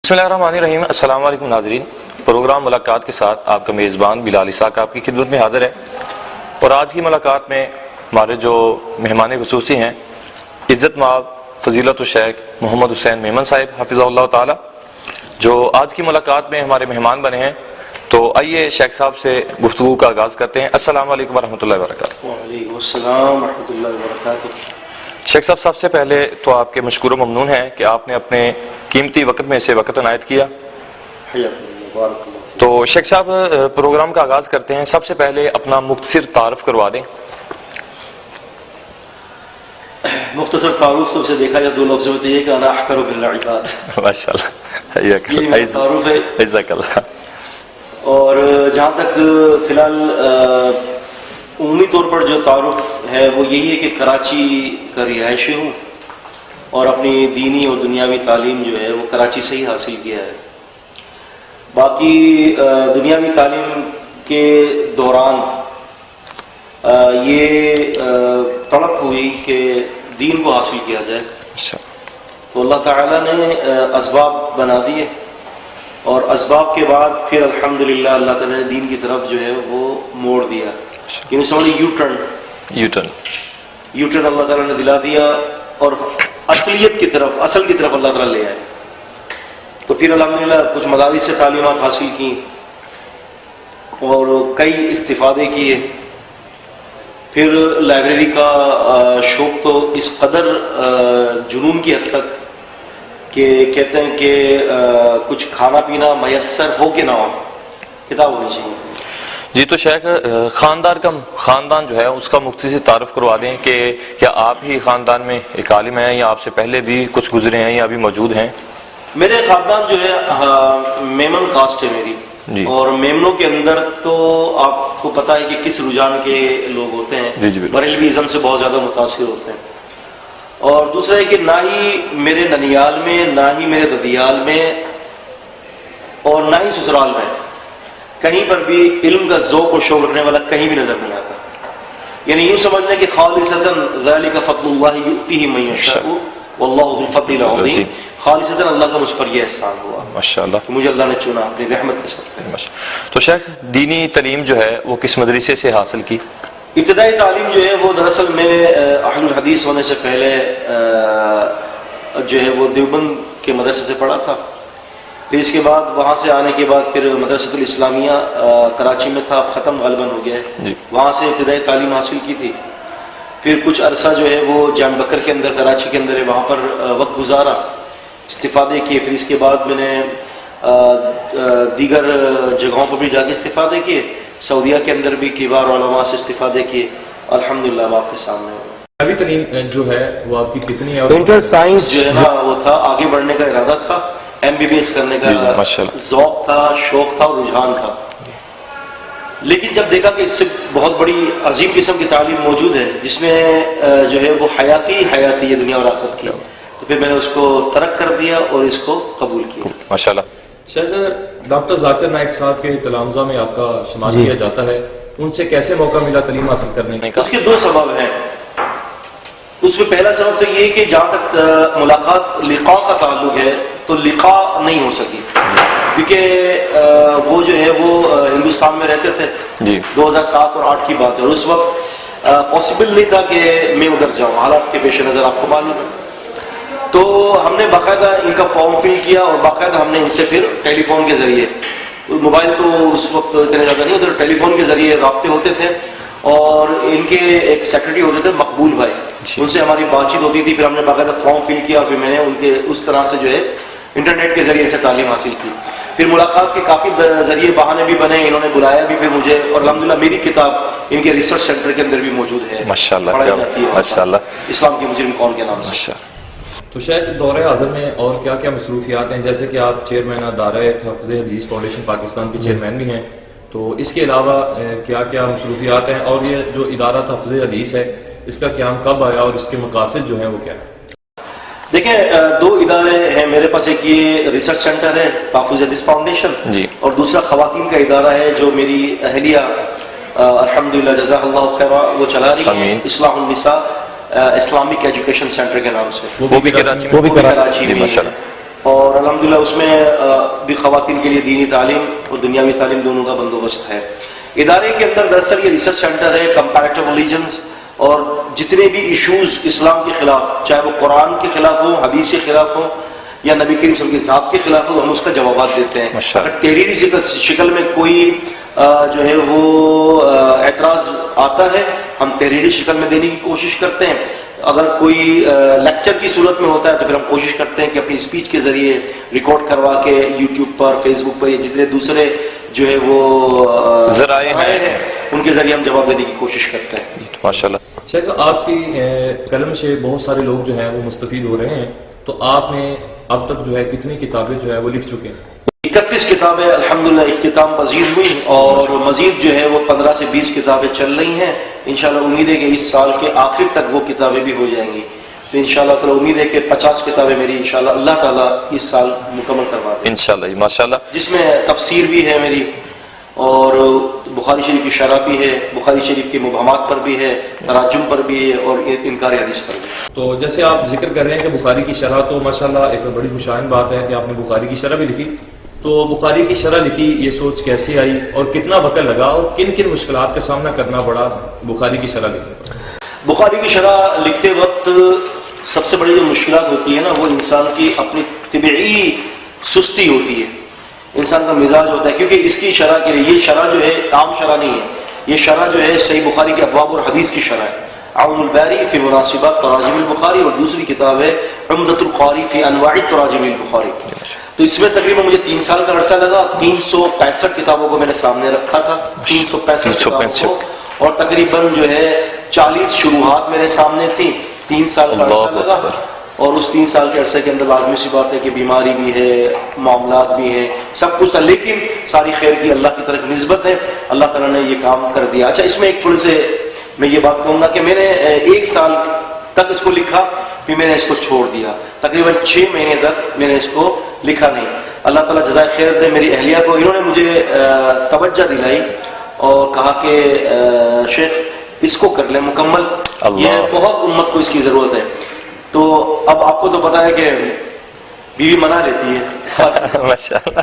بسم اللہ الرحمن الرحیم۔ السلام علیکم ناظرین، پروگرام ملاقات کے ساتھ آپ کا میزبان بلال اسحاق آپ کی خدمت میں حاضر ہے، اور آج کی ملاقات میں ہمارے جو مہمان خصوصی ہیں عزت مآب فضیلت الشیخ محمد حسین میمن صاحب حفظہ اللہ تعالی، جو آج کی ملاقات میں ہمارے مہمان بنے ہیں۔ تو آئیے شیخ صاحب سے گفتگو کا آغاز کرتے ہیں۔ السلام علیکم ورحمۃ اللہ وبرکاتہ۔ وعلیکم السلام ورحمۃ اللہ وبرکاتہ۔ شیخ صاحب، سب سے پہلے تو آپ کے مشکور و ممنون ہیں کہ آپ نے اپنے قیمتی وقت میں سے وقت عنایت کیا۔ تو شیخ صاحب، پروگرام کا آغاز کرتے ہیں، سب سے پہلے اپنا مختصر تعارف کروا دیں۔ مختصر تعارف سب سے دیکھا جائے دو لفظوں میں تو یہ کہ انا احقر بالعباد، ماشاء اللہ، یہ میرا تعارف ہے۔ جزاک اللہ۔ اور جہاں تک فی الحال عمومی طور پر جو تعارف ہے وہ یہی ہے کہ کراچی کا رہائشی ہوں اور اپنی دینی اور دنیاوی تعلیم جو ہے وہ کراچی سے ہی حاصل کیا ہے۔ باقی دنیاوی تعلیم کے دوران یہ تڑپ ہوئی کہ دین کو حاصل کیا جائے، تو اللہ تعالیٰ نے اسباب بنا دیے، اور اسباب کے بعد پھر الحمدللہ اللہ تعالیٰ نے دین کی طرف جو ہے وہ موڑ دیا، یعنی سمجھے یو ٹرن اللہ تعالیٰ نے دلا دیا، اور اصلیت کی طرف، اصل کی طرف اللہ تعالیٰ لے آئے۔ تو پھر الحمدللہ کچھ مدارس سے تعلیمات حاصل کی اور کئی استفادے کیے۔ پھر لائبریری کا شوق تو اس قدر جنون کی حد تک کہ کہتے ہیں کہ کچھ کھانا پینا میسر ہو کہ نہ ہو، کتاب ہونی چاہیے۔ جی، تو شیخ، خاندان جو ہے اس کا مختصر تعارف کروا دیں کہ کیا آپ ہی خاندان میں ایک عالم ہیں یا آپ سے پہلے بھی کچھ گزرے ہیں یا ابھی موجود ہیں؟ میرے خاندان جو ہے میمن کاسٹ ہے میری جی، اور میمنوں کے اندر تو آپ کو پتہ ہے کہ کس رجحان کے لوگ ہوتے ہیں، جی جی بالکل، بریلویزم سے بہت زیادہ متاثر ہوتے ہیں۔ اور دوسرا ہے کہ نہ ہی میرے ننیال میں، نہ ہی میرے ددیال میں، اور نہ ہی سسرال میں کہیں پر بھی علم کا ذوق و شوق رکھنے والا کہیں بھی نظر نہیں آتا۔ یعنی یوں سمجھنے کہ خالصتاً ذالک فضل اللہ یؤتیہ من یشاء واللہ ذو الفضل العظیم، خالصتاً اللہ کا مجھ پر یہ احسان ہوا ماشاءاللہ کہ مجھے اللہ نے چنا اپنی رحمت کے ساتھ۔ تو شیخ، دینی تعلیم جو ہے وہ کس مدرسے سے حاصل کی؟ ابتدائی تعلیم جو ہے وہ دراصل میں اہل الحدیث ہونے سے پہلے جو ہے وہ دیوبند کے مدرسے سے پڑھا تھا۔ پھر اس کے بعد وہاں سے آنے کے بعد پھر مدرسۃ الاسلامیہ کراچی میں تھا، ختم غالباً ہو گیا ہے، وہاں سے ابتدائی تعلیم حاصل کی تھی۔ پھر کچھ عرصہ جو ہے وہ جام بکر کے اندر، کراچی کے اندر ہے، وہاں پر وقت گزارا، استفادے کیے۔ پھر اس کے بعد میں نے دیگر جگہوں پر بھی جا کے استفادے کیے، سعودیہ کے اندر بھی کبار علماء سے استفادے کیے۔ الحمدللہ اب آپ کے سامنے ابھی تعلیم جو ہے وہ آپ کی کتنی ہے؟ انٹر سائنس جو ہے نا وہ تھا، آگے بڑھنے کا ارادہ تھا، MBBS کرنے کا ذوق تھا، شوق تھا اور رجحان تھا، لیکن جب دیکھا کہ اس سے بہت بڑی عظیم قسم کی تعلیم موجود ہے جس میں جو ہے وہ حیاتی ہے دنیا اور آخرت کی، تو پھر میں نے اس کو ترک کر دیا اور اس کو قبول کیا۔ ماشاءاللہ۔ شیخ، ڈاکٹر ذاکر نائک صاحب کے تلامذہ میں آپ کا شمار کیا جاتا ہے، ان سے کیسے موقع ملا تعلیم حاصل کرنے کا؟ اس کے دو سبب ہیں۔ اس میں پہلا سبب تو یہ کہ جہاں تک ملاقات لقاء کا تعلق ہے تو لقاء نہیں ہو سکی، کیونکہ وہ جو ہے وہ ہندوستان میں رہتے تھے، 2007 اور 2008 کی بات ہے، اور اس وقت پاسبل نہیں تھا کہ میں ادھر جاؤں، حالات کے پیش نظر آپ کو معلوم ہے۔ تو ہم نے باقاعدہ ان کا فارم فل کیا اور باقاعدہ ہم نے ان سے پھر ٹیلی فون کے ذریعے، موبائل تو اس وقت اتنے زیادہ نہیں ہوتے، ٹیلی فون کے ذریعے رابطے ہوتے تھے، اور ان کے ایک سیکرٹری ہوتے تھے مقبول بھائی، ان سے ہماری بات چیت ہوتی تھی۔ پھر ہم نے باقاعدہ فارم فل کیا اور پھر میں نے ان کے اس طرح سے جو ہے انٹرنیٹ کے ذریعے سے تعلیم حاصل کی۔ پھر ملاقات کے کافی ذریعے بہانے بھی بنے، انہوں نے بلایا بھی پھر مجھے، اور الحمدللہ میری کتاب ان کے ریسرچ سینٹر کے اندر بھی موجود ہے، ماشاءاللہ، پڑھائی جاتی ہے ماشاءاللہ، اسلام کی مجرم قوم کے نام سے۔ تو شیخ، دور حاضر میں اور کیا کیا مصروفیات ہیں؟ جیسے کہ آپ چیئرمین دائرہ تحفظ حدیث فاؤنڈیشن پاکستان کے چیئرمین بھی ہیں، تو اس کے علاوہ کیا کیا مصروفیات ہیں، اور یہ جو ادارہ تحفظ حدیث ہے اس کا قیام کب آیا اور اس کے مقاصد جو ہیں وہ کیا ہیں؟ دیکھیں، دو ادارے ہیں میرے پاس، ایک یہ ریسرچ سینٹر ہے تحفظ حدیث فاؤنڈیشن، اور دوسرا خواتین کا ادارہ ہے جو میری اہلیہ الحمدللہ جزاک اللہ خیرہ وہ چلا رہی ہیں، اصلاح النساء اسلامک ایجوکیشن سینٹر کے نام سے، وہ بھی کراچی میں، اور الحمدللہ اس میں بھی خواتین کے لیے دینی تعلیم اور دنیاوی تعلیم دونوں کا بندوبست ہے. ادارے کے اندر دراصل یہ ریسرچ سینٹر ہے کمپیریٹو ریلیجنز، اور جتنے بھی ایشوز اسلام کے خلاف، چاہے وہ قرآن کے خلاف ہوں، حدیث کے خلاف ہوں، یا نبی کریم صلی اللہ علیہ وسلم کی ذات کے خلاف ہو، ہم اس کا جوابات دیتے ہیں. اگر تحریری شکل میں کوئی جو ہے وہ اعتراض آتا ہے، ہم تحریری شکل میں دینے کی کوشش کرتے ہیں. اگر کوئی لیکچر کی صورت میں ہوتا ہے تو پھر ہم کوشش کرتے ہیں کہ اپنی اسپیچ کے ذریعے ریکارڈ کروا کے یوٹیوب پر، فیس بک پر، یا جتنے دوسرے جو ہے وہ ذرائع ہیں ان کے ذریعے ہم جواب دینے کی کوشش کرتے ہیں. ماشاءاللہ. شیخ آپ کی قلم سے بہت سارے لوگ جو ہیں وہ مستفید ہو رہے ہیں، تو آپ نے اب تک جو ہے کتنی کتابیں جو ہے وہ لکھ چکے ہیں؟ 31 کتابیں الحمدللہ اختتام پذیر ہوئی، اور مزید جو ہے وہ 15 سے 20 کتابیں چل رہی ہیں. انشاءاللہ امید ہے کہ اس سال کے آخر تک وہ کتابیں بھی ہو جائیں گی. تو انشاءاللہ تعالی امید ہے کہ 50 کتابیں میری انشاءاللہ اللہ تعالیٰ اس سال مکمل کروا دیں انشاءاللہ. ماشاءاللہ. جس میں تفسیر بھی ہے میری، اور بخاری شریف کی شرح بھی ہے، بخاری شریف کے مبہمات پر بھی ہے، تراجم پر بھی ہے، اور انکار حدیث پر بھی. تو جیسے آپ ذکر کر رہے ہیں کہ بخاری کی شرح، تو ماشاءاللہ ایک بڑی خوشائن بات ہے کہ آپ نے بخاری کی شرح بھی لکھی. تو بخاری کی شرح لکھی، یہ سوچ کیسے آئی اور کتنا وقت لگا اور کن کن مشکلات کا سامنا کرنا پڑا بخاری کی شرح لکھنے پر؟ بخاری کی شرح لکھتے وقت سب سے بڑی جو مشکلات ہوتی ہے نا، وہ انسان کی اپنی طبعی سستی ہوتی ہے، انسان کا مزاج ہوتا ہے. کیونکہ اس کی شرح کے لیے، یہ شرح جو ہے عام شرح نہیں ہے، یہ شرح جو ہے صحیح بخاری کے ابواب اور حدیث کی شرح ہے. عون الباری فی مناسبات تراجم البخاری، اور دوسری کتاب ہے عمدۃ القاری فی انواع تراجم البخاری. تو اس میں تقریباً مجھے 3 سال کا عرصہ لگا. 365 کتابوں کو میں نے سامنے رکھا تھا، 365 کتابوں کو، اور تقریباً جو ہے 40 شروحات میرے سامنے تھی. 3 سال کا عرصہ لگا، اور اس 3 سال کے عرصے کے اندر لازمی سی بات ہے کہ بیماری بھی ہے، معاملات بھی ہیں، سب کچھ تھا، لیکن ساری خیر کی اللہ کی طرف نسبت ہے. اللہ تعالیٰ نے یہ کام کر دیا. اچھا، اس میں ایک تھوڑے سے میں یہ بات کہوں گا کہ میں نے 1 سال تک اس کو لکھا، پھر میں نے اس کو چھوڑ دیا. تقریباً 6 مہینے تک میں نے اس کو لکھا نہیں. اللہ تعالیٰ جزائے خیر دے میری اہلیہ کو، انہوں نے مجھے توجہ دلائی اور کہا کہ شیخ اس کو کر لیں مکمل، یہ بہت امت کو اس کی ضرورت ہے. تو اب آپ کو تو پتا ہے کہ بیوی منا لیتی ہے. ماشاءاللہ.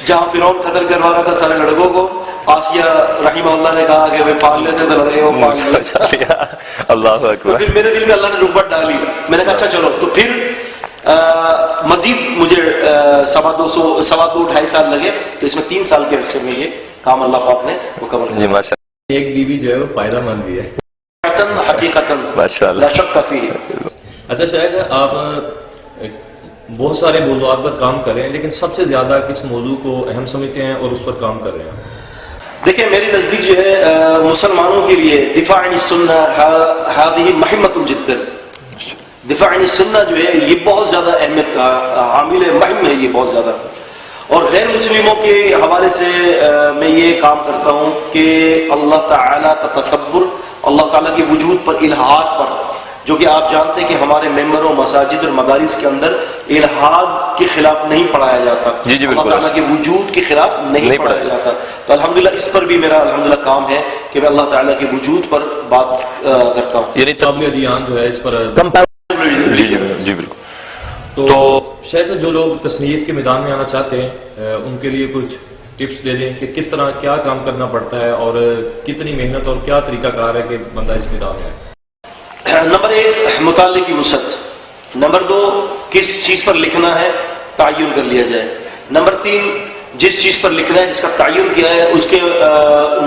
جہاں فرعون قتل کروا رہا تھا سارے لڑکوں کو، آسیہ رحمہ اللہ نے کہا کہ پال لیتے تو لڑکے کو پال لیا. اللہ اکبر. تو پھر میرے دل میں اللہ نے رغبت ڈالی. میں نے کہا اچھا چلو. تو پھر مزید مجھے 2.5 سال لگے. تو اس میں 3 سال کے عرصے میں یہ کام اللہ پاک نے مکمل کیا. ایک بیوی جو ہے وہ فائدہ مند بھی ہے حقیقتاً ماشاءاللہ. لا شک فیہ. اچھا شاید آپ بہت سارے موضوعات پر کام کر رہے ہیں، لیکن سب سے زیادہ کس موضوع کو اہم سمجھتے ہیں اور اس پر کام کر رہے ہیں؟ دیکھیں میری نزدیک جو ہے مسلمانوں کے لیے دفاع عن السنہ هذه مهمة جدا. دفاع عن السنہ جو ہے یہ بہت زیادہ اہمیت کا حامل ہے، مہم ہے یہ بہت زیادہ. اور غیر مسلموں کے حوالے سے میں یہ کام کرتا ہوں کہ اللہ تعالیٰ کا تصور، اللہ تعالیٰ کے وجود پر، الہاد پر، جو کہ آپ جانتے ہیں کہ ہمارے ممبروں، مساجد اور مدارس کے اندر الہاد کے خلاف نہیں پڑھایا جاتا. اللہ تعالیٰ کے وجود کے خلاف نہیں پڑھایا جاتا. تو الحمدللہ اس پر بھی میرا الحمدللہ کام ہے کہ میں اللہ تعالیٰ کے وجود پر بات کرتا ہوں. یعنی قابل ادیان جو ہے اس پر. جی بالکل. تو شاید جو لوگ تصنیف کے میدان میں آنا چاہتے ہیں ان کے لیے کچھ ٹپس دے دیں کہ کس طرح کیا کام کرنا پڑتا ہے اور کتنی محنت اور کیا طریقہ کار ہے کہ بندہ اس میدان میں ہے. نمبر 1 مطالعے کی وسعت. نمبر 2 کس چیز پر لکھنا ہے تعین کر لیا جائے. نمبر 3 جس چیز پر لکھنا ہے، جس کا تعین کیا ہے، اس کے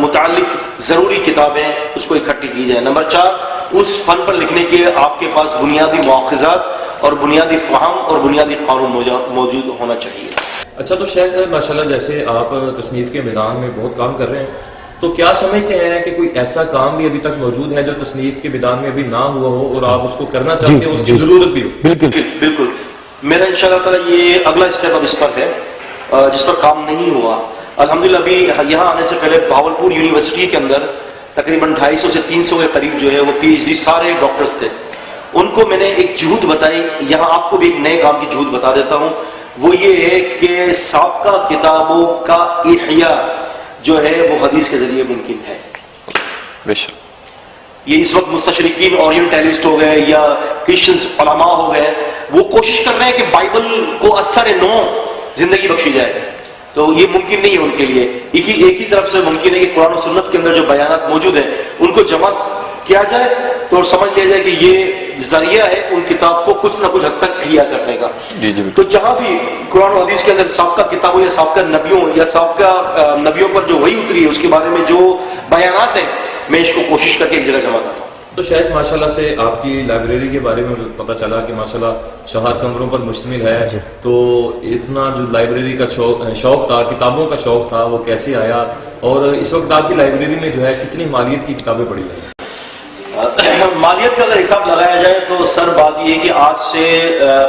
متعلق ضروری کتابیں اس کو اکٹھی کی جائے. نمبر 4 اس فن پر لکھنے کے آپ کے پاس بنیادی مواخذات اور بنیادی فہم اور بنیادی قانون موجود ہونا چاہیے. اچھا، تو شیخ ماشاءاللہ جیسے آپ تصنیف کے میدان میں بہت کام کر رہے ہیں، تو کیا سمجھتے ہیں کہ کوئی ایسا کام بھی ابھی تک موجود ہے جو تصنیف کے میدان میں ابھی نہ ہوا ہو اور آپ اس کو کرنا چاہتے ہیں، اس کی ضرورت بھی ہو؟ بالکل. میرا انشاءاللہ تعالی یہ اگلا اسٹیپ اب اس پر ہے جس پر کام نہیں ہوا. الحمدللہ ابھی یہاں آنے سے پہلے بھاولپور یونیورسٹی کے اندر تقریباً 250 سے 300 کے قریب جو ہے وہ PhD سارے ڈاکٹرز تھے. ان کو میں نے ایک جہود بتائی. یہاں آپ کو بھی ایک نئے کام کی جہود بتا دیتا ہوں. وہ یہ ہے کہ سابقہ کتابوں کا احیاء جو ہے وہ حدیث کے ذریعے ممکن ہے. یہ اس وقت مستشرقین اورینٹلسٹ ہو گئے یا کرسچنز علماء ہو گئے، وہ کوشش کر رہے ہیں کہ بائبل کو اثر نو زندگی بخشی جائے، تو یہ ممکن نہیں ہے ان کے لیے۔ ایک ہی طرف سے ممکن ہے کہ قرآن و سنت کے اندر جو بیانات موجود ہیں ان کو جمع کیا جائے تو سمجھ لیا جائے کہ یہ ذریعہ ہے ان کتاب کو کچھ نہ کچھ حد تک احیا کرنے کا۔ تو جہاں بھی قرآن و حدیث کے اندر سابقہ کتابوں یا سابقہ نبیوں یا سابقہ نبیوں پر جو وحی اتری ہے اس کے بارے میں جو بیانات ہیں میں اس کو کوشش کر کے ایک جگہ جمع کرتا ہوں۔ تو شاید ماشاءاللہ سے آپ کی لائبریری کے بارے میں پتہ چلا کہ ماشاءاللہ شہاد کمروں پر مشتمل ہے، تو اتنا جو لائبریری کا شوق تھا، کتابوں کا شوق تھا، وہ کیسے آیا، اور اس وقت آپ کی لائبریری میں جو ہے کتنی مالیت کی کتابیں پڑھی ہیں؟ مالیت کا اگر حساب لگایا جائے تو سر بات یہ ہے کہ آج سے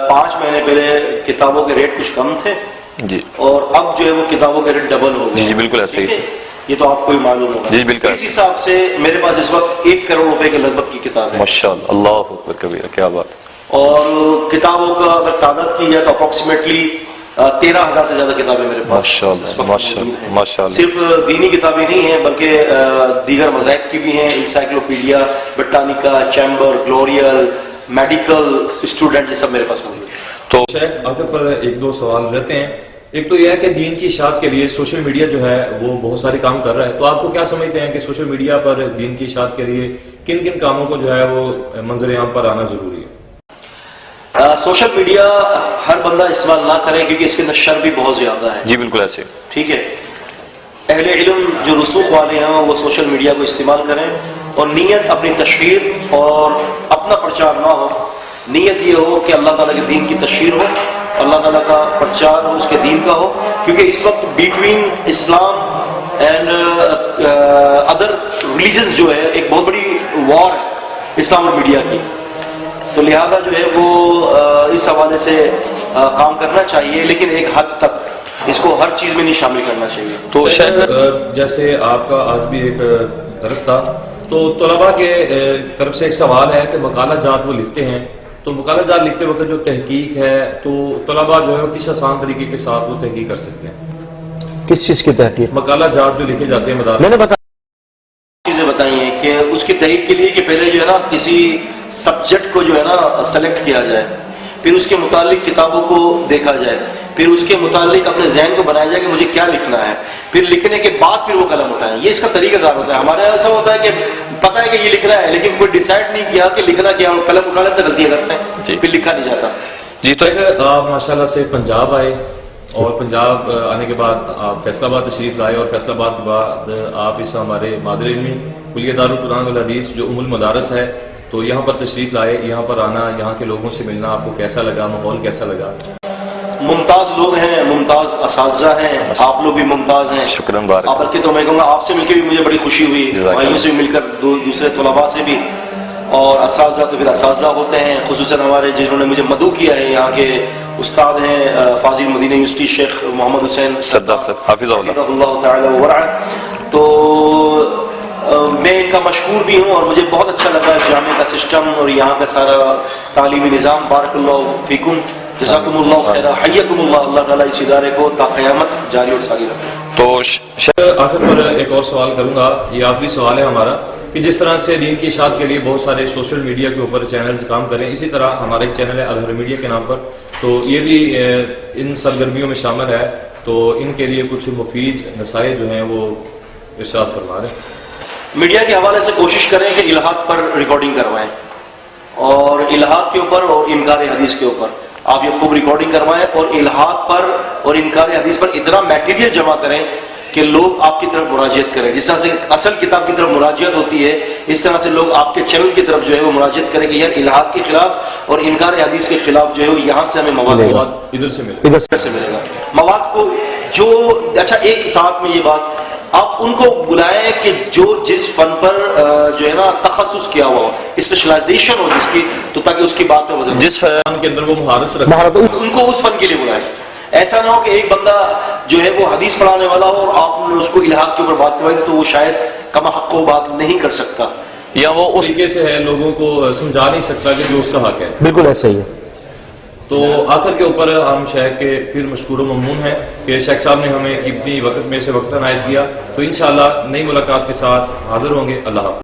5 مہینے پہلے کتابوں کے ریٹ کچھ کم تھے جی، اور اب جو ہے وہ کتابوں کے ریٹ ڈبل ہو گئے۔ جی بالکل ایسے ہی، یہ تو آپ کو بھی معلوم ہوگا۔ جی بالکل۔ اس حساب سے میرے پاس اس وقت 1 کروڑ روپے کے لگ بھگ کی کتاب ہے۔ ماشاءاللہ، اللہ اکبر کبیرہ، کیا بات۔ اور کتابوں کا اگر تعداد کی جائے تو اپروکسیمیٹلی 13,000 سے زیادہ کتابیں میرے پاس ماشاءاللہ ماشاءاللہ ماشاءاللہ۔ صرف دینی کتابیں نہیں ہیں بلکہ دیگر مذاہب کی بھی ہیں، انسائکلوپیڈیا بٹانیکا، چیمبر، گلوریل، میڈیکل، اسٹوڈنٹ، یہ سب میرے پاس موجود ہے۔ تو شیخ آخر پر 1-2 سوال رہتے ہیں۔ ایک تو یہ ہے کہ دین کی اشاعت کے لیے سوشل میڈیا جو ہے وہ بہت سارے کام کر رہا ہے، تو آپ کو کیا سمجھتے ہیں کہ سوشل میڈیا پر دین کی اشاعت کے لیے کن کن کاموں کو جو ہے وہ منظر عام پر آنا ضروری ہے؟ سوشل میڈیا ہر بندہ استعمال نہ کرے کیونکہ اس کے اندر شر بھی بہت زیادہ ہے۔ جی بالکل ایسے، ٹھیک ہے، اہل علم جو رسوخ والے ہیں وہ سوشل میڈیا کو استعمال کریں، اور نیت اپنی تشہیر اور اپنا پرچار نہ ہو، نیت یہ ہو کہ اللہ تعالیٰ کے دین کی تشہیر ہو، اللہ تعالیٰ کا پرچار ہو، اس کے دین کا ہو، کیونکہ اس وقت between Islam and other religions جو ہے ایک بہت بڑی وار ہے اسلام اور میڈیا کی، تو لہذا جو ہے وہ اس حوالے سے کام کرنا چاہیے، لیکن ایک حد تک اس کو ہر چیز میں نہیں شامل کرنا چاہیے۔ تو جیسے آپ کا آج بھی ایک درس تھا، تو طلباء کے طرف سے ایک سوال ہے کہ مقالہ جات وہ لکھتے ہیں، تو مقالہ جات لکھتے وقت جو تحقیق ہے تو طلباء جو ہے وہ کس آسان طریقے کے ساتھ وہ تحقیق کر سکتے ہیں؟ کس چیز کی تحقیق؟ مقالہ جات جو لکھے جاتے ہیں مدارس میں نے بتا چیزیں بتائی ہیں کہ اس کی تحقیق کے لیے کہ پہلے جو ہے نا کسی سبجیکٹ کو جو ہے نا سلیکٹ کیا جائے، پھر اس کے متعلق کتابوں کو دیکھا جائے، پھر اس کے متعلق اپنے ذہن کو بنایا جائے کہ مجھے کیا لکھنا ہے، پھر لکھنے کے بعد پھر وہ قلم اٹھائیں۔ یہ اس کا طریقہ کار ہوتا ہے۔ ہمارے یہاں ایسا ہوتا ہے کہ پتہ ہے کہ یہ لکھنا ہے لیکن کوئی ڈیسائیڈ نہیں کیا کہ لکھنا کیا، اور قلم اٹھا لیتے غلطیاں کرتے ہیں، پھر لکھا نہیں جاتا۔ جی تو آپ ماشاءاللہ سے پنجاب آئے، اور پنجاب آنے کے بعد آپ فیصل آباد تشریف لائے، اور فیصل آباد کے بعد آپ اس ہمارے مادر علمی کلیہ دارالقرآن والحدیث جو ام المدارس ہے، تو یہاں پر تشریف لائے۔ یہاں پر آنا، یہاں کے لوگوں سے ملنا آپ کو کیسا لگا؟ ماحول کیسا لگا؟ ممتاز لوگ ہیں، ممتاز اساتذہ ہیں، آپ لوگ بھی ممتاز ہیں، شکراً مبارک۔ آپ بلکہ تو میں کہوں گا آپ سے مل کے بھی مجھے بڑی خوشی ہوئی، بھائیوں سے بھی مل کر، دوسرے طلباء سے بھی، اور اساتذہ تو پھر اساتذہ ہوتے ہیں، خصوصاً ہمارے جنہوں نے مجھے مدعو کیا ہے یہاں کے استاد ہیں فاضل مدینہ یونیورسٹی شیخ محمد حسین سردار صاحب حافظ اللہ تعالی ورعہ، تو میں ان کا مشکور بھی ہوں، اور مجھے بہت اچھا لگا ہے جامعہ کا سسٹم اور یہاں کا سارا تعلیمی نظام۔ بارک اللہ فیکم، جزاکم اللہ خیر، حیاکم اللہ، اللہ تعالیٰ اس ادارے کو تا قیامت جاری اور ساری رکھے۔ تو آخر پر ایک اور سوال کروں گا، یہ آخری سوال ہے ہمارا، کہ جس طرح سے دین کی اشاعت کے لیے بہت سارے سوشل میڈیا کے اوپر چینلز کام کریں، اسی طرح ہمارا ایک چینل ہے الحر میڈیا کے نام پر، تو یہ بھی ان سرگرمیوں میں شامل ہے، تو ان کے لیے کچھ مفید نصائح جو ہیں وہ ارشاد فرما رہے ہیں۔ میڈیا کے حوالے سے کوشش کریں کہ الہات پر ریکارڈنگ کروائیں، اور الہات کے اوپر اور انکار حدیث کے اوپر آپ یہ خوب ریکارڈنگ کروائیں، اور الہات پر اور انکار حدیث پر اتنا میٹیریل جمع کریں کہ لوگ آپ کی طرف مراجعت کریں۔ جس طرح سے اصل کتاب کی طرف مراجعت ہوتی ہے، اس طرح سے لوگ آپ کے چینل کی طرف جو ہے وہ مراجعت کریں کہ یار الہات کے خلاف اور انکار حدیث کے خلاف جو ہے وہ یہاں سے ہمیں مواد ادھر سے ملے، ادھر سے ملے گا مواد کو جو اچھا ایک ساتھ میں یہ بات آپ ان کو بلائیں کہ جو جس فن پر جو ہے نا تخصص کیا ہوا ہو، اسپیشلائزیشن ہو جس کی، تو تاکہ اس کی بات میں وزن جس فن کے اندر وہ مہارت رکھے، ان کو اس فن کے لیے بلائیں۔ ایسا نہ ہو کہ ایک بندہ جو ہے وہ حدیث پڑھانے والا ہو اور آپ نے اس کو الہات کے اوپر بات کروائی تو وہ شاید کما حق کو بات نہیں کر سکتا، یا وہ اس طریقے سے ہے لوگوں کو سمجھا نہیں سکتا کہ جو اس کا حق ہے۔ بالکل ایسا ہی ہے۔ تو آخر کے اوپر ہم شیخ کے پھر مشکور و ممنون ہیں کہ شیخ صاحب نے ہمیں اپنی وقت میں سے وقت عنایت کیا، تو انشاءاللہ نئی ملاقات کے ساتھ حاضر ہوں گے۔ اللہ حافظ۔